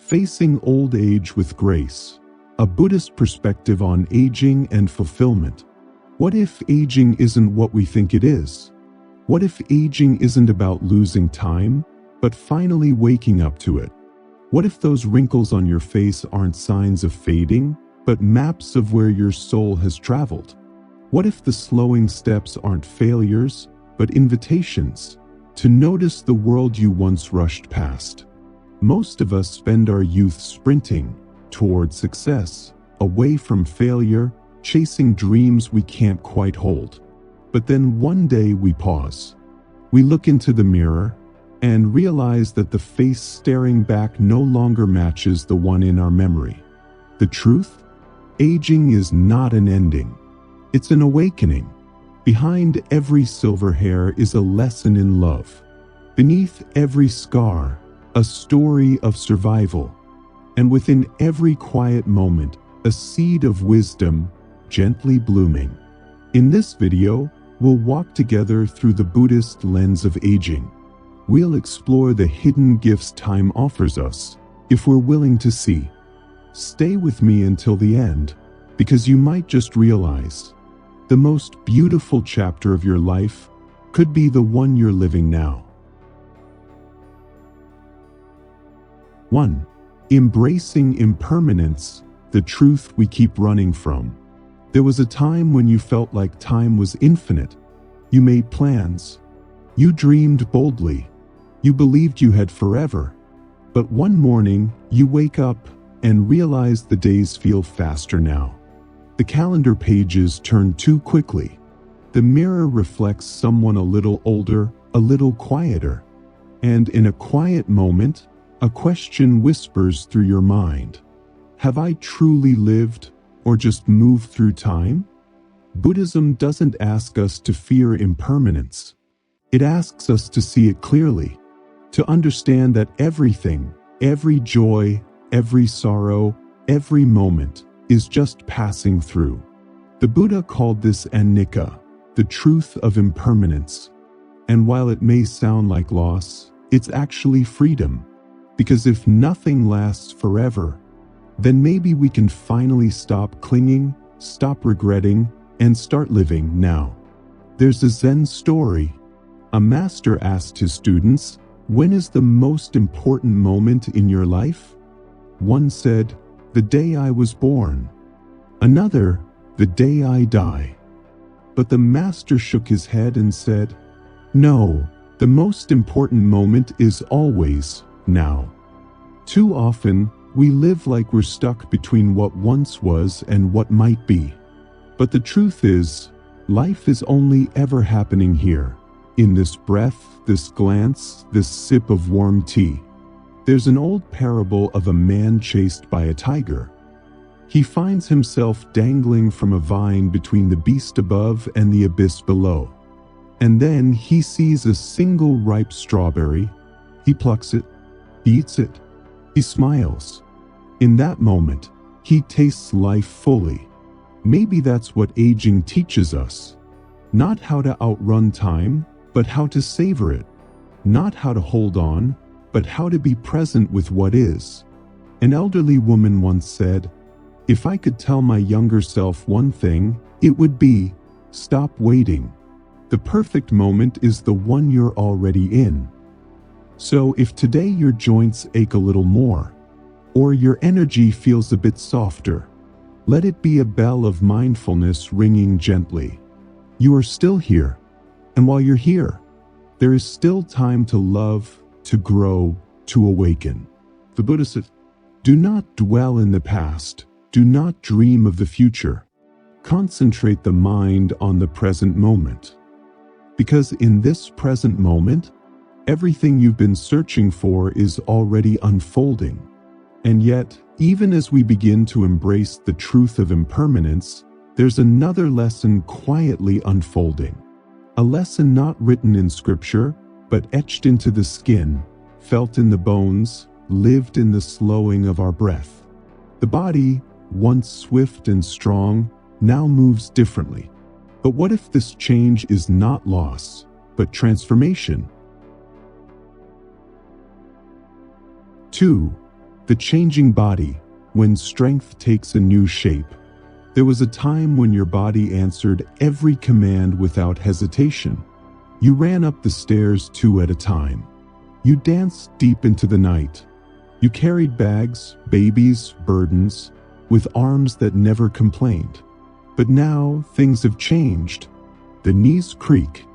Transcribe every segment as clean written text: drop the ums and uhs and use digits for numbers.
Facing old age with grace, a Buddhist perspective on aging and fulfillment. What if aging isn't what we think it is? What if aging isn't about losing time, but finally waking up to it? What if those wrinkles on your face aren't signs of fading, but maps of where your soul has traveled? What if the slowing steps aren't failures, but invitations to notice the world you once rushed past? Most of us spend our youth sprinting toward success, away from failure, chasing dreams we can't quite hold. But then one day we pause. We look into the mirror and realize that the face staring back no longer matches the one in our memory. The truth? Aging is not an ending. It's an awakening. Behind every silver hair is a lesson in love. Beneath every scar, a story of survival. And within every quiet moment, a seed of wisdom gently blooming. In this video, we'll walk together through the Buddhist lens of aging. We'll explore the hidden gifts time offers us, if we're willing to see. Stay with me until the end, because you might just realize the most beautiful chapter of your life could be the one you're living now. 1. Embracing impermanence, the truth we keep running from. There was a time when you felt like time was infinite. You made plans. You dreamed boldly. You believed you had forever. But one morning, you wake up and realize the days feel faster now. The calendar pages turn too quickly. The mirror reflects someone a little older, a little quieter. And in a quiet moment, a question whispers through your mind. Have I truly lived, or just moved through time? Buddhism doesn't ask us to fear impermanence. It asks us to see it clearly, to understand that everything, every joy, every sorrow, every moment is just passing through. The Buddha called this anicca, the truth of impermanence. And while it may sound like loss, it's actually freedom. Because if nothing lasts forever, then maybe we can finally stop clinging, stop regretting, and start living now. There's a Zen story. A master asked his students, "When is the most important moment in your life?" One said, "The day I was born." Another, "The day I die." But the master shook his head and said, "No, the most important moment is always now." Too often, we live like we're stuck between what once was and what might be. But the truth is, life is only ever happening here, in this breath, this glance, this sip of warm tea. There's an old parable of a man chased by a tiger. He finds himself dangling from a vine between the beast above and the abyss below. And then he sees a single ripe strawberry. He plucks it, he eats it. He smiles. In that moment, he tastes life fully. Maybe that's what aging teaches us. Not how to outrun time, but how to savor it. Not how to hold on, but how to be present with what is. An elderly woman once said, "If I could tell my younger self one thing, it would be, stop waiting. The perfect moment is the one you're already in." So if today your joints ache a little more, or your energy feels a bit softer, let it be a bell of mindfulness ringing gently. You are still here, and while you're here, there is still time to love, to grow, to awaken. The Buddha said, "Do not dwell in the past, do not dream of the future. Concentrate the mind on the present moment. Because in this present moment, everything you've been searching for is already unfolding." And yet, even as we begin to embrace the truth of impermanence, there's another lesson quietly unfolding. A lesson not written in scripture, but etched into the skin, felt in the bones, lived in the slowing of our breath. The body, once swift and strong, now moves differently. But what if this change is not loss, but transformation? 2. The changing body, when strength takes a new shape. There was a time when your body answered every command without hesitation. You ran up the stairs 2 at a time. You danced deep into the night. You carried bags, babies, burdens, with arms that never complained. But now things have changed. The knees creak.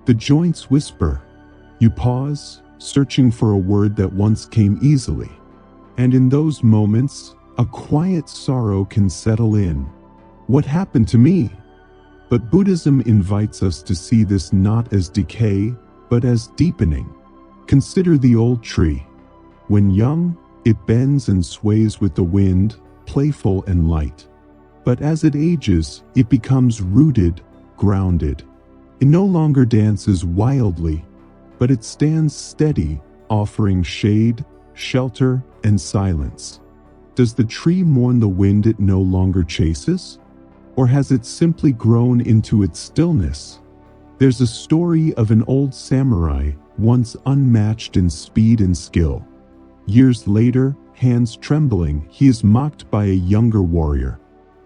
The joints whisper. You pause, searching for a word that once came easily. And in those moments, a quiet sorrow can settle in. What happened to me? But Buddhism invites us to see this not as decay, but as deepening. Consider the old tree. When young, it bends and sways with the wind, playful and light. But as it ages, it becomes rooted, grounded. It no longer dances wildly, but it stands steady, offering shade, shelter, and silence. Does the tree mourn the wind it no longer chases? Or has it simply grown into its stillness? There's a story of an old samurai, once unmatched in speed and skill. Years later, hands trembling, he is mocked by a younger warrior.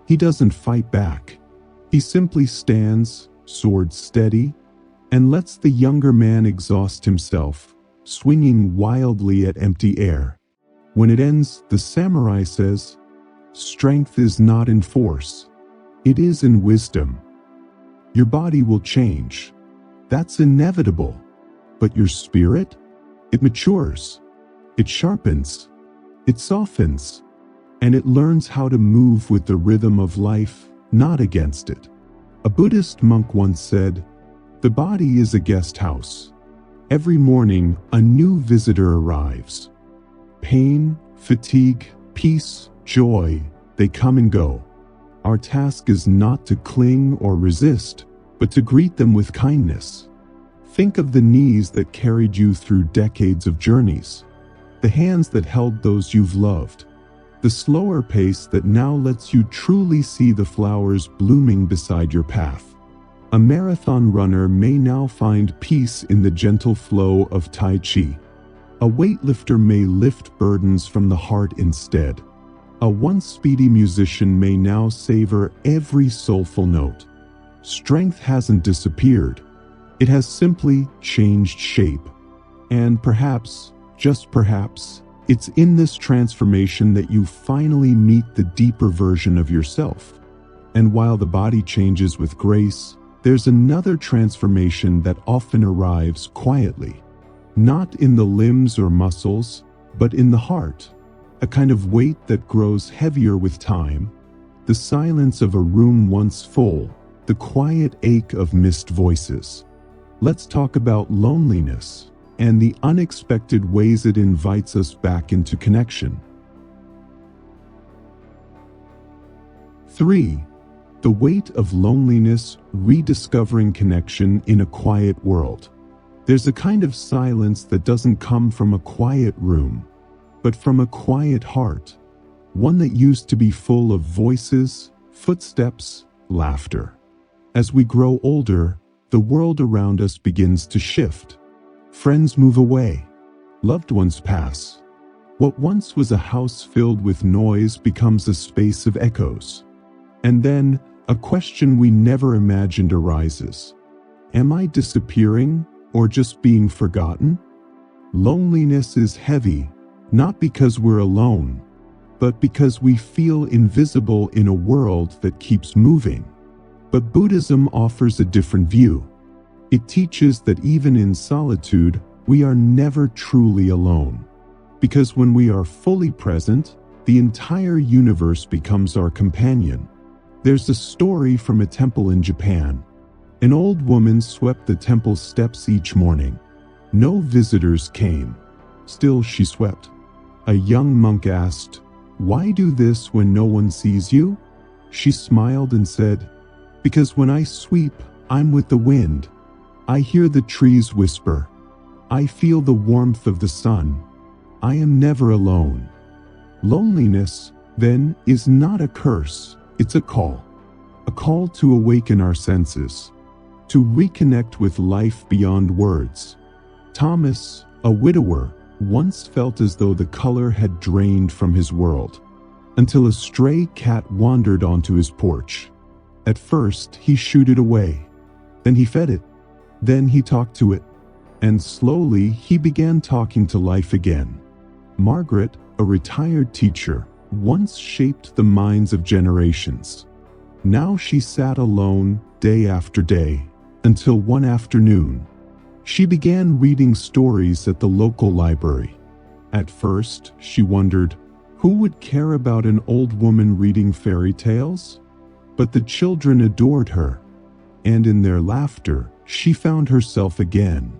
He doesn't fight back. He simply stands, sword steady, and lets the younger man exhaust himself, swinging wildly at empty air. When it ends, the samurai says, "Strength is not in force. It is in wisdom." Your body will change. That's inevitable. But your spirit? It matures. It sharpens. It softens. And it learns how to move with the rhythm of life, not against it. A Buddhist monk once said, "The body is a guest house. Every morning, a new visitor arrives. Pain, fatigue, peace, joy, they come and go. Our task is not to cling or resist, but to greet them with kindness." Think of the knees that carried you through decades of journeys, the hands that held those you've loved, the slower pace that now lets you truly see the flowers blooming beside your path. A marathon runner may now find peace in the gentle flow of Tai Chi. A weightlifter may lift burdens from the heart instead. A once speedy musician may now savor every soulful note. Strength hasn't disappeared. It has simply changed shape. And perhaps, just perhaps, it's in this transformation that you finally meet the deeper version of yourself. And while the body changes with grace, there's another transformation that often arrives quietly. Not in the limbs or muscles, but in the heart. A kind of weight that grows heavier with time. The silence of a room once full. The quiet ache of missed voices. Let's talk about loneliness and the unexpected ways it invites us back into connection. 3. The weight of loneliness, rediscovering connection in a quiet world. There's a kind of silence that doesn't come from a quiet room, but from a quiet heart, one that used to be full of voices, footsteps, laughter. As we grow older, the world around us begins to shift. Friends move away. Loved ones pass. What once was a house filled with noise becomes a space of echoes. And then, a question we never imagined arises. Am I disappearing or just being forgotten? Loneliness is heavy, not because we're alone, but because we feel invisible in a world that keeps moving. But Buddhism offers a different view. It teaches that even in solitude, we are never truly alone. Because when we are fully present, the entire universe becomes our companion. There's a story from a temple in Japan. An old woman swept the temple steps each morning. No visitors came. Still she swept. A young monk asked, "Why do this when no one sees you?" She smiled and said, "Because when I sweep, I'm with the wind. I hear the trees whisper. I feel the warmth of the sun. I am never alone." Loneliness, then, is not a curse, it's a call. A call to awaken our senses, to reconnect with life beyond words. Thomas, a widower, once felt as though the color had drained from his world, until a stray cat wandered onto his porch. At first, he shooed it away. Then he fed it. Then he talked to it. And slowly, he began talking to life again. Margaret, a retired teacher, once shaped the minds of generations. Now she sat alone, day after day, until one afternoon, she began reading stories at the local library. At first, she wondered, who would care about an old woman reading fairy tales? But the children adored her, and in their laughter, she found herself again.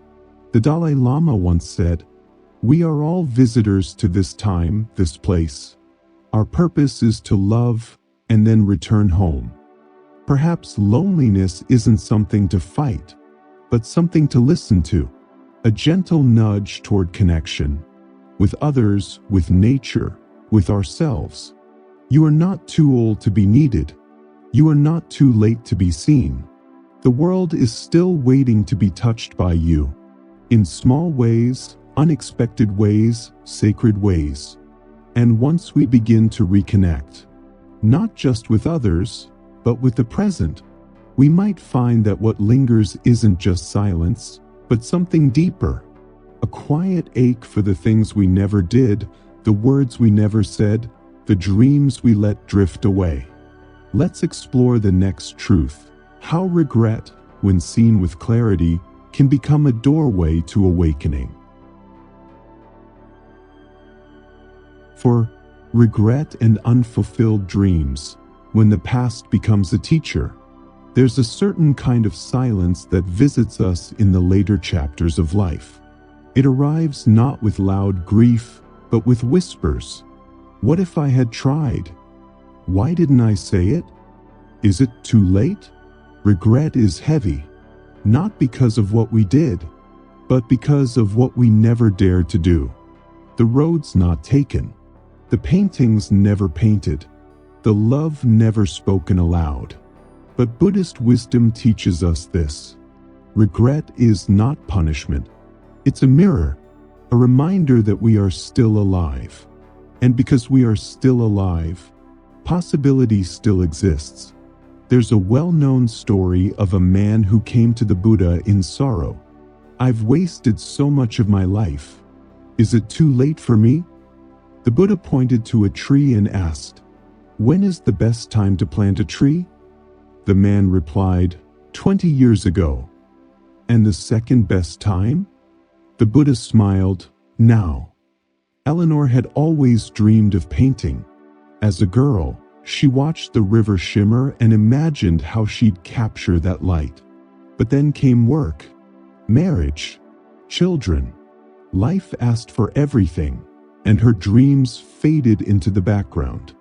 The Dalai Lama once said, "We are all visitors to this time, this place. Our purpose is to love and then return home." Perhaps loneliness isn't something to fight, but something to listen to, a gentle nudge toward connection, with others, with nature, with ourselves. You are not too old to be needed. You are not too late to be seen. The world is still waiting to be touched by you, in small ways, unexpected ways, sacred ways. And once we begin to reconnect, not just with others, but with the present, we might find that what lingers isn't just silence, but something deeper. A quiet ache for the things we never did, the words we never said, the dreams we let drift away. Let's explore the next truth: how regret, when seen with clarity, can become a doorway to awakening. For regret and unfulfilled dreams, when the past becomes a teacher, there's a certain kind of silence that visits us in the later chapters of life. It arrives not with loud grief, but with whispers. What if I had tried? Why didn't I say it? Is it too late? Regret is heavy, not because of what we did, but because of what we never dared to do. The roads not taken, the paintings never painted, the love never spoken aloud. But Buddhist wisdom teaches us this: regret is not punishment. It's a mirror, a reminder that we are still alive. And because we are still alive, possibility still exists. There's a well-known story of a man who came to the Buddha in sorrow. "I've wasted so much of my life. Is it too late for me?" The Buddha pointed to a tree and asked, "When is the best time to plant a tree?" The man replied, 20 years ago." "And the second best time?" The Buddha smiled, "Now." Eleanor had always dreamed of painting. As a girl, she watched the river shimmer and imagined how she'd capture that light. But then came work, marriage, children. Life asked for everything, and her dreams faded into the background.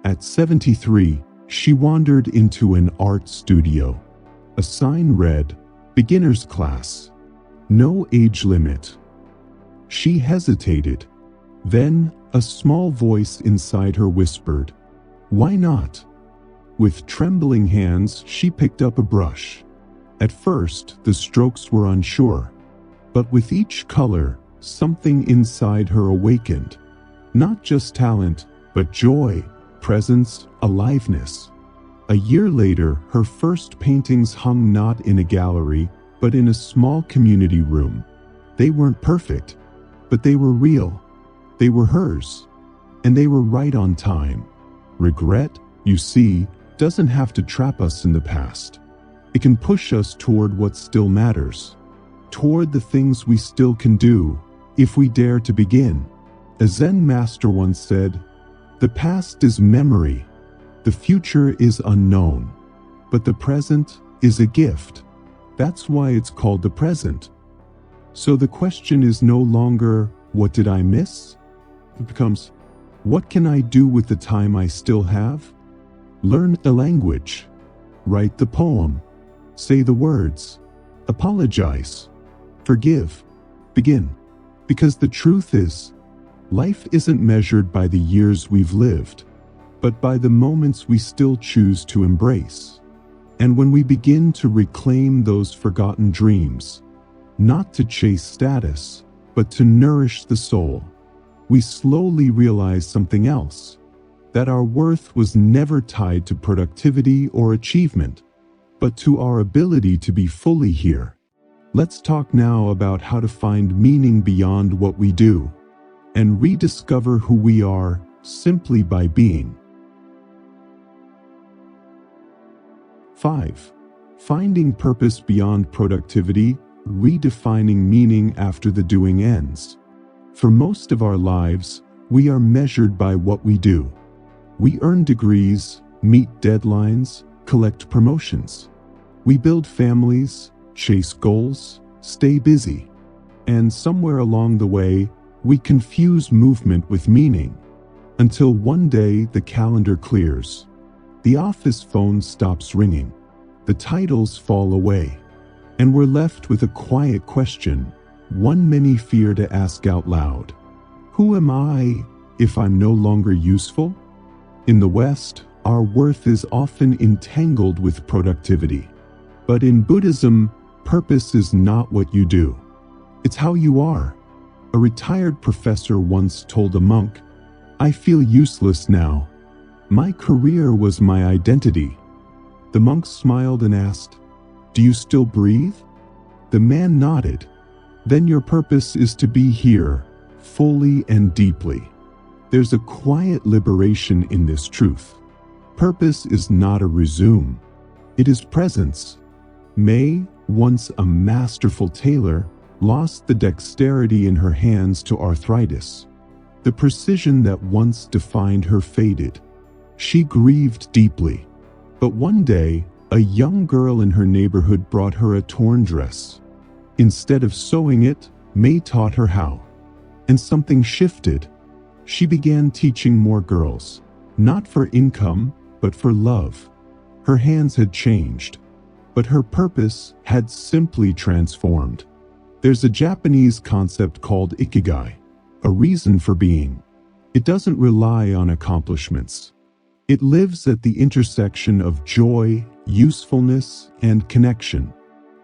At 73, she wandered into an art studio. A sign read, "Beginner's class. No age limit." She hesitated. Then, a small voice inside her whispered, "Why not?" With trembling hands, she picked up a brush. At first, the strokes were unsure. But with each color, something inside her awakened. Not just talent, but joy, presence, aliveness. A year later, her first paintings hung not in a gallery, but in a small community room. They weren't perfect, but they were real. They were hers, and they were right on time. Regret, you see, doesn't have to trap us in the past. It can push us toward what still matters, toward the things we still can do, if we dare to begin. A Zen master once said, "The past is memory, the future is unknown, but the present is a gift." That's why it's called the present. So the question is no longer, what did I miss? It becomes, what can I do with the time I still have? Learn a language, write the poem, say the words, apologize, forgive, begin. Because the truth is, life isn't measured by the years we've lived, but by the moments we still choose to embrace. And when we begin to reclaim those forgotten dreams, not to chase status, but to nourish the soul. We slowly realized something else, that our worth was never tied to productivity or achievement, but to our ability to be fully here. Let's talk now about how to find meaning beyond what we do and rediscover who we are simply by being. 5. Finding purpose beyond productivity, redefining meaning after the doing ends. For most of our lives, we are measured by what we do. We earn degrees, meet deadlines, collect promotions. We build families, chase goals, stay busy. And somewhere along the way, we confuse movement with meaning. Until one day the calendar clears. The office phone stops ringing. The titles fall away. And we're left with a quiet question, one many fear to ask out loud. Who am I if I'm no longer useful? In the West, our worth is often entangled with productivity. But in Buddhism, purpose is not what you do. It's how you are. A retired professor once told a monk, "I feel useless now. My career was my identity." The monk smiled and asked, "Do you still breathe?" The man nodded. "Then your purpose is to be here, fully and deeply." There's a quiet liberation in this truth. Purpose is not a resume. It is presence. May, once a masterful tailor, lost the dexterity in her hands to arthritis. The precision that once defined her faded. She grieved deeply. But one day, a young girl in her neighborhood brought her a torn dress. Instead of sewing it, May taught her how. And something shifted. She began teaching more girls, not for income, but for love. Her hands had changed, but her purpose had simply transformed. There's a Japanese concept called ikigai, a reason for being. It doesn't rely on accomplishments. It lives at the intersection of joy, usefulness, and connection.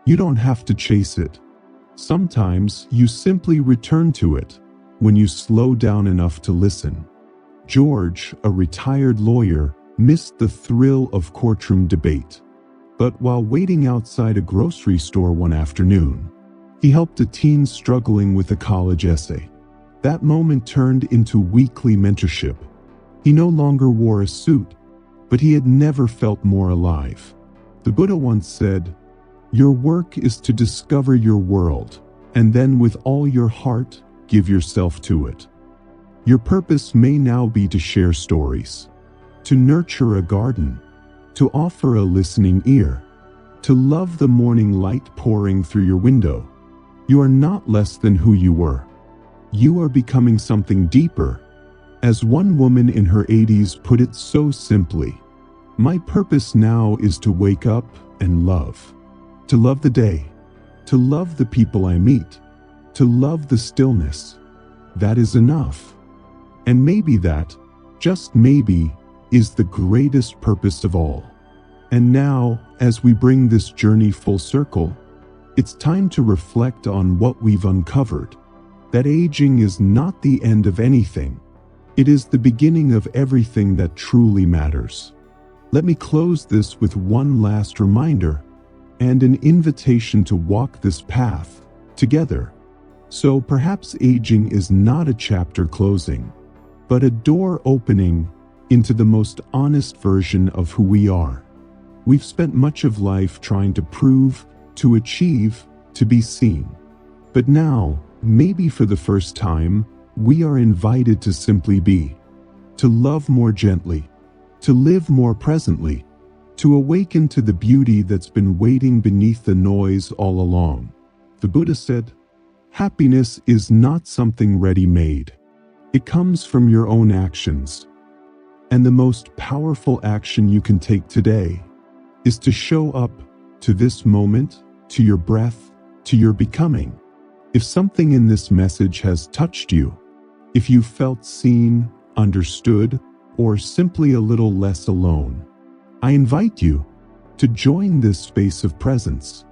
You don't have to chase it. Sometimes you simply return to it when you slow down enough to listen. George, a retired lawyer, missed the thrill of courtroom debate. But while waiting outside a grocery store one afternoon, he helped a teen struggling with a college essay. That moment turned into weekly mentorship. He no longer wore a suit, but he had never felt more alive. The Buddha once said, "Your work is to discover your world, and then with all your heart, give yourself to it." Your purpose may now be to share stories, to nurture a garden, to offer a listening ear, to love the morning light pouring through your window. You are not less than who you were. You are becoming something deeper. As one woman in her 80s put it so simply, "My purpose now is to wake up and love. To love the day, to love the people I meet, to love the stillness. That is enough." And maybe that, just maybe, is the greatest purpose of all. And now, as we bring this journey full circle, it's time to reflect on what we've uncovered. That aging is not the end of anything. It is the beginning of everything that truly matters. Let me close this with one last reminder and an invitation to walk this path together. So perhaps aging is not a chapter closing, but a door opening into the most honest version of who we are. We've spent much of life trying to prove, to achieve, to be seen. But now, maybe for the first time, we are invited to simply be, to love more gently, to live more presently, to awaken to the beauty that's been waiting beneath the noise all along. The Buddha said, "Happiness is not something ready-made. It comes from your own actions. And the most powerful action you can take today is to show up to this moment, to your breath, to your becoming." If something in this message has touched you, if you felt seen, understood, or simply a little less alone, I invite you to join this space of presence.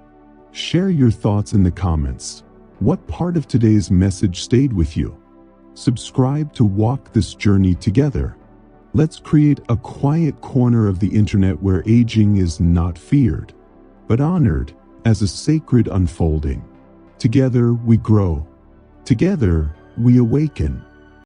Share your thoughts in the comments. What part of today's message stayed with you? Subscribe to walk this journey together. Let's create a quiet corner of the internet where aging is not feared, but honored as a sacred unfolding. Together we grow. Together we awaken.